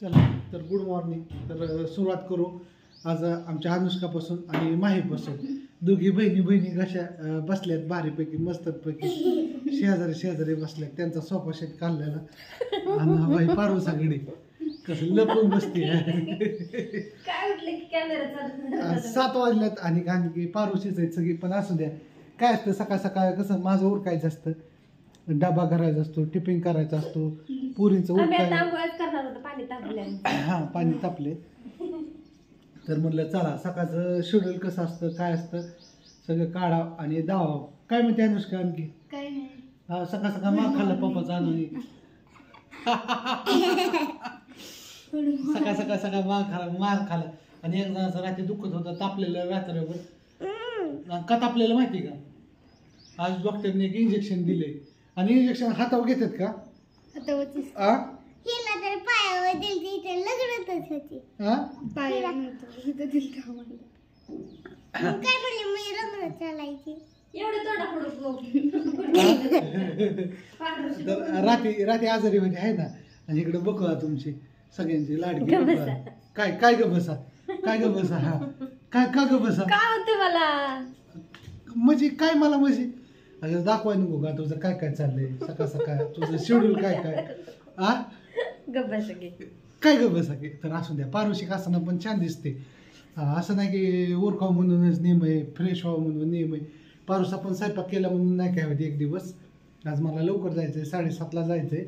चला तर good morning. तर सुरुवात करू आज आमच्या अनुष्कापासून आणि माहीपासून. दोघी बहिणी कशा बसल्यात भारीपैकी मस्तपैकी शेजारी बसल्यात. त्यांचा सोफा सेट काढलेला आणि बाई पारोसाकडे कसं लपून बसते. 7 वाजल्यात आणि आणखी पारोशीच आहेत सगळी. पण असू द्या, काय असतं सकाळ सकाळ कसं माझं उरकायचं असतं, डबा करायचा असतो, टिफिन करायचा असतो, पुरीचं हा पाणी तापले. तर म्हणलं चला सकाळचं शेड्यूल कसं असतं काय असतं सगळं काढावं आणि दावावं. काय म्हणते अनुष्का आणखी? हा सकाळ सकाळ मार खाल्ला पप्पाचा आणून. सकाळ मार खाल्ला आणि एक जणांचं रात्री दुखत होतं, तापलेलं रात्रभर. का तापलेलं माहिती का? आज डॉक्टरने एक इंजेक्शन दिले आणि इंजेक्शन हातावर घेतात का? रात्री आजारी होती आहे ना. आणि इकडे बघा तुमची सगळ्यांची लाडकी काय काय ग बसा हा काय का ग बसा मला म्हणजे काय मला म्हणजे अगं दाखवाय नको का तुझं काय काय चाललंय सकाळ सकाळ तुझं शेड्यूल काय काय काय ग बसा की. तर असू द्या, पारुशिक असताना पण छान दिसते. असं नाही की उरकाव म्हणूनच नेम आहे, फ्रेश व्हावं म्हणून नेम आहे. पारुस आपण स्वयंपाक केला म्हणून नाही काय होती एक दिवस. आज मला लवकर जायचंय, 7:30ला जायचंय.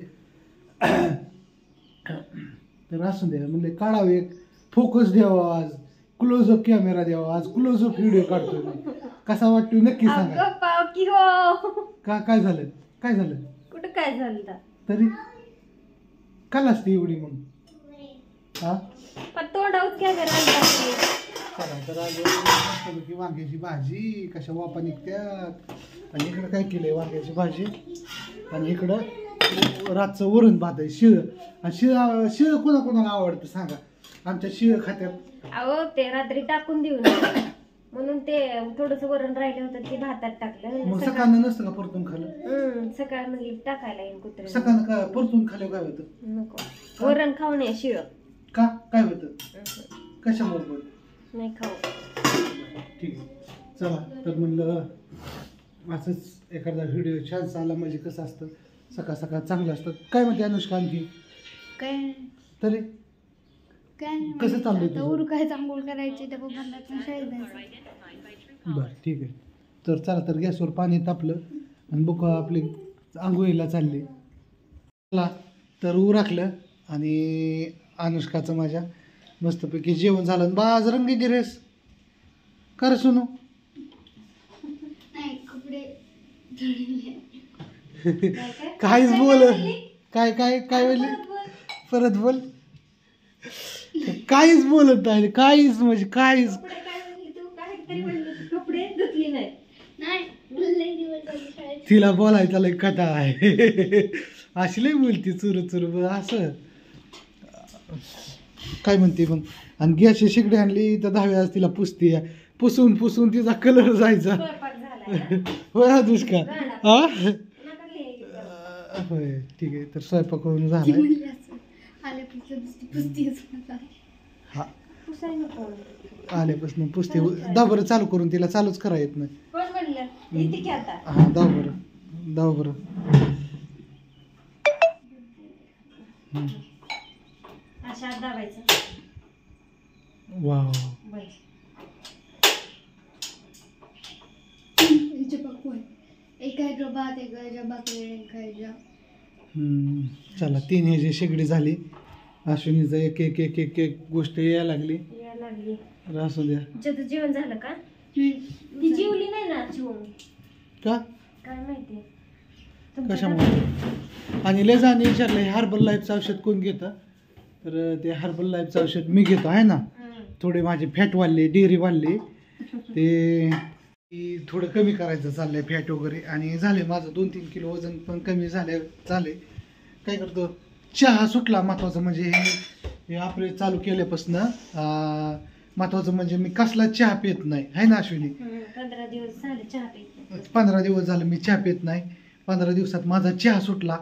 तर असू द्या म्हणजे काढावं, एक फोकस द्यावा, आज क्लोजअप कॅमेरा द्यावा, आज क्लोजअप व्हिडिओ काढतोय मी. कसा वाटतोय नक्की सांगा. का काय झालं कुठं काय झालं तरी काल असते एवढी मग हा तोंडावर कॅमेरा. चला तर आज मस्तपैकी वांग्याची भाजी, कशा वापा निघत्यात. आणि इकडं काय केलंय वांग्याची भाजी आणि इकडं रातचं वरण भात आहे शिळ. आणि शिळ कोणाकोणाला आवडतं सांगा. आमच्या शिळ खात्यात अहो ते रात्री टाकून देऊ म्हणून ते थोडस वरण राहिलं होतं ते भातात टाकलं. मग सकाळनं नसतं का परतून खाल्लं? सकाळ म्हणजे टाकायला येईल कुत्रे. सकाळनं का परतून खाल्लं काय होतं? नको वरण खाऊ नये शिळ. का काय होतं कशामुळे नाही खाऊ. ठीक आहे चला. तर म्हणलं असंच एखादा व्हिडिओ छान आला म्हणजे कसं असतं सकाळ सकाळ चांगलं असतं. काय म्हणते अनुष्का आणखी? काय तरी कसं चाललंय उर काय चांगोळ करायची त्या बरं ठीक आहे. तर चला तर गॅसवर पाणी तापलं आणि बुक आपली आंघोळीला चालली. चला तर उरकलं आणि अनुष्काचं माझ्या मस्तपैकी जेवण झालं. बा आज रंगी गिरेस कर सुनू काहीच बोल काय काय काय बोलले परत बोल. काहीच बोलत नाही, काहीच म्हणजे काहीच. तिला बोलायचा लय कटाळा आहे. अशी लय बोलती चुरू असं. काय म्हणते मग? आणि गॅसची शेगडी आणली तर 10 वेळा तिला पुसते. पुसून तिचा कलर जायचा. होय दुष्का हा होय ठीक आहे. तर स्वयंपाक होऊन झाला. हा आल्यापासून पुसते. दाव बरं चालू करून तिला चालूच करा येत नाही. हा दाव बरं वाव. चला 3 ह्याची शेगडी झाली. अश्विनीचं एक एक एक एक एक गोष्ट यायला लागली. असू द्या. जेवण झालं का? ती जेवली नाही ना का काय माहिती कशामुळे. आणि लेजाने विचारलं हर्बल लाईफचं औषध कोण घेतं? तर ते हर्बल लाईफचं औषध मी घेतो आहे ना. थोडे माझे फॅट वाढले, डेअरी वाढले, ते थोडं कमी करायचं चाललंय फॅट वगैरे. आणि झाले माझं 2-3 किलो वजन पण कमी झाले. काय करतो चहा सुटला. महत्वाचं म्हणजे हे आपले चालू केल्यापासून महत्वाचं म्हणजे मी कसला चहा पित नाही आहे ना अश्विनी. 15 दिवस झाले चहा पित. 15 दिवस झाले मी चहा पित नाही. 15 दिवसात माझा चहा सुटला.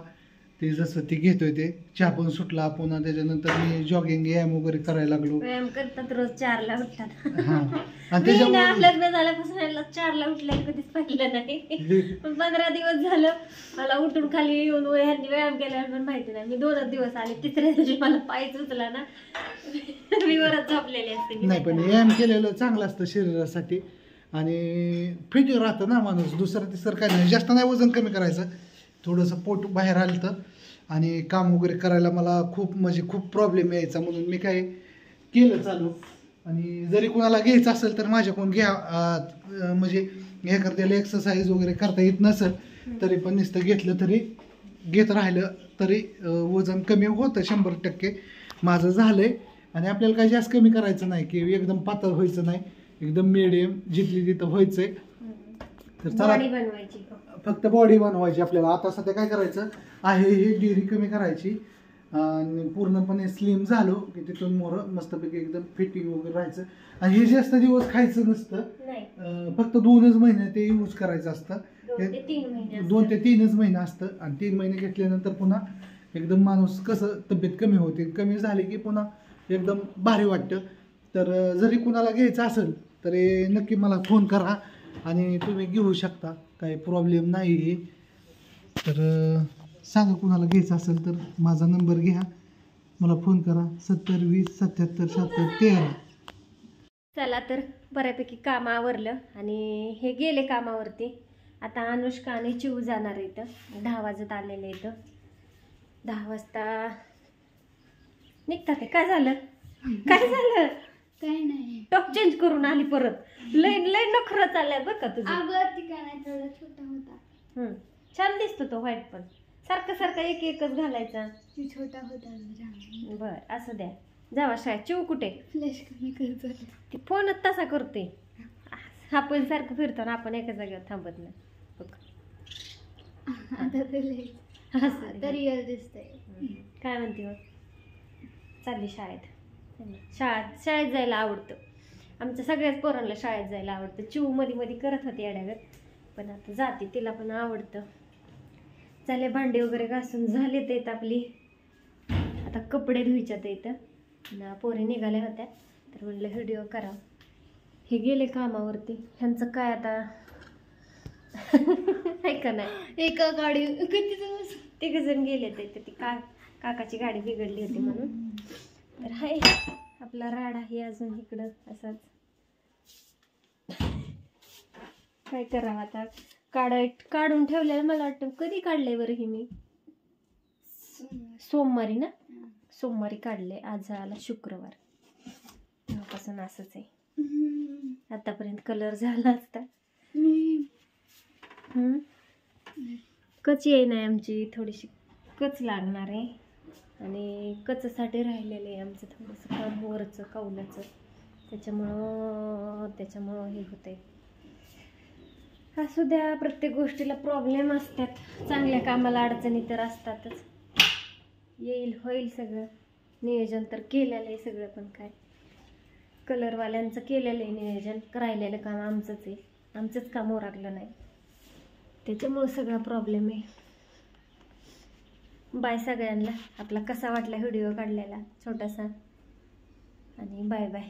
ते जसं ते घेतोय ते चहा पण सुटला. पुन्हा त्याच्यानंतर मी जॉगिंग व्यायाम वगैरे करायला लागलो. व्यायाम करतात रोज 4ला उठतात. हा आणि मी ना त्याच्यामुळे लग्न झाल्यापासून ह्यांना 4ला उठलेलं कधीच पाहिलं नाही. पण 15 दिवस झालं मला उठून खाली येऊन ह्यांनी व्यायाम केला पण माहिती नाही. मी 2च दिवस आले, तिसऱ्या दिवशी मला पायच उचला ना मी वरच झोपलेले असते. नाही पण व्यायाम केलेलं चांगलं असतं शरीरासाठी आणि फिट राहतं ना माणूस. दुसरं तिसरं काय नाही. जास्त नाही वजन कमी करायचं, थोडंसं पोट बाहेर आलं तर. आणि काम वगैरे करायला मला खूप प्रॉब्लेम यायचा, म्हणून मी काय केलं चालू. आणि जरी कोणाला घ्यायचं असेल तर माझ्याकडून घ्या. म्हणजे हे करता एक्सरसाइज वगैरे करता येत नसेल तरी पण नुसतं घेतलं तरी घेत राहिलं तरी वजन कमी होतं 100%. माझं झालंय. आणि आपल्याला काही जास्त कमी करायचं नाही की एकदम पातळ व्हायचं नाही, एकदम मिडियम जिथली तिथं व्हायचंय. तर चला बॉडी बनवायची, फक्त बॉडी बनवायची आपल्याला. आता सध्या काय करायचं आहे, हे डेअरी कमी करायची आणि पूर्णपणे स्लिम झालो की तिथून मोरं मस्तपैकी एकदम फिटिंग वगैरे राहायचं. आणि हे जास्त दिवस खायचं नसतं, फक्त 2च महिने ते यूज करायचं असतं. 2 ते 3च महिने असतं. आणि 3 महिने घेतल्यानंतर पुन्हा एकदम माणूस कसं तब्येत कमी होते, कमी झाली की पुन्हा एकदम भारी वाटतं. तर जरी कुणाला घ्यायचं असेल तरी नक्की मला फोन करा आणि तुम्ही घेऊ शकता, काही प्रॉब्लेम नाही. तर सांगा कुणाला घ्यायचं असेल तर माझा नंबर घ्या, मला फोन करा 70 20 77 77 13. चला तर बऱ्यापैकी काम आवरलं आणि हे गेले कामावरती. आता अनुष्का आणि चिऊ जाणार आहे इथं. 10 वाजत आलेले इथं. 10 वाजता निघतात. काय झालं काय झालं? काय नाही. टॉप चेंज करून आली परत. लय नखरं चालल्या बरं का तुझं. अगं ती काय नाही, थोडा छोटा होता. छान दिसतो तो व्हाईट, पण सारखं एकच घालायचा. ती छोटा होता. बर असं द्या. जावा शाळेत. चिऊ कुठे? फ्लॅश कमी करतो. ती फोनच तसा करते. आपण सारखं फिरतो ना, आपण एका जागेवर थांबत नाही. आता तर रिअल दिसतंय. काय म्हणते मग? चालली शाळेत. शाळेत जायला आवडतं. आमच्या सगळ्याच पोरांना शाळेत जायला आवडतं. चिऊ मध्ये करत होती अड्यागत, पण आता जाते, तिला पण आवडतं. झाले भांडी वगैरे घासून झालेत येत आपली. आता कपडे धुईच्यात येतं. पोरी निघाल्या होत्या तर म्हणलं व्हिडिओ करा. हे गेले कामावरती. ह्यांचं काय आता ऐका नाही. एका गाडी किती दिवस 3 जण गेले ते. ती काकाची गाडी बिघडली होती म्हणून. तर हाय आपला राडा आहे अजून इकडं असाच. काय करावं आता. काढून ठेवलेलं. मला वाटतं कधी काढलंय बरं हे मी? सोमवारी ना. सोमवारी काढले. आज आला शुक्रवार. तेव्हापासून असंच आहे. आतापर्यंत कलर झाला असता. कच येई नाही आमची, थोडीशी कच लागणार आहे. आणि कचसाठी राहिलेलं आहे आमचं थोडंसं काम वरचं कौलाचं. त्याच्यामुळं हे होतंय. असू द्या, प्रत्येक गोष्टीला प्रॉब्लेम असतात. चांगल्या कामाला अडचणी तर असतातच. येईल होईल सगळं. नियोजन तर केलेलं आहे सगळं, पण काय कलरवाल्यांचं केलेलं आहे नियोजन. राहिलेलं काम आमचंच आहे. आमचंच काम ओरखलं नाही, त्याच्यामुळं सगळा प्रॉब्लेम आहे. बाय सगळ्यांना. आपला कसा वाटला व्हिडिओ काढलेला छोटासा, आणि बाय बाय.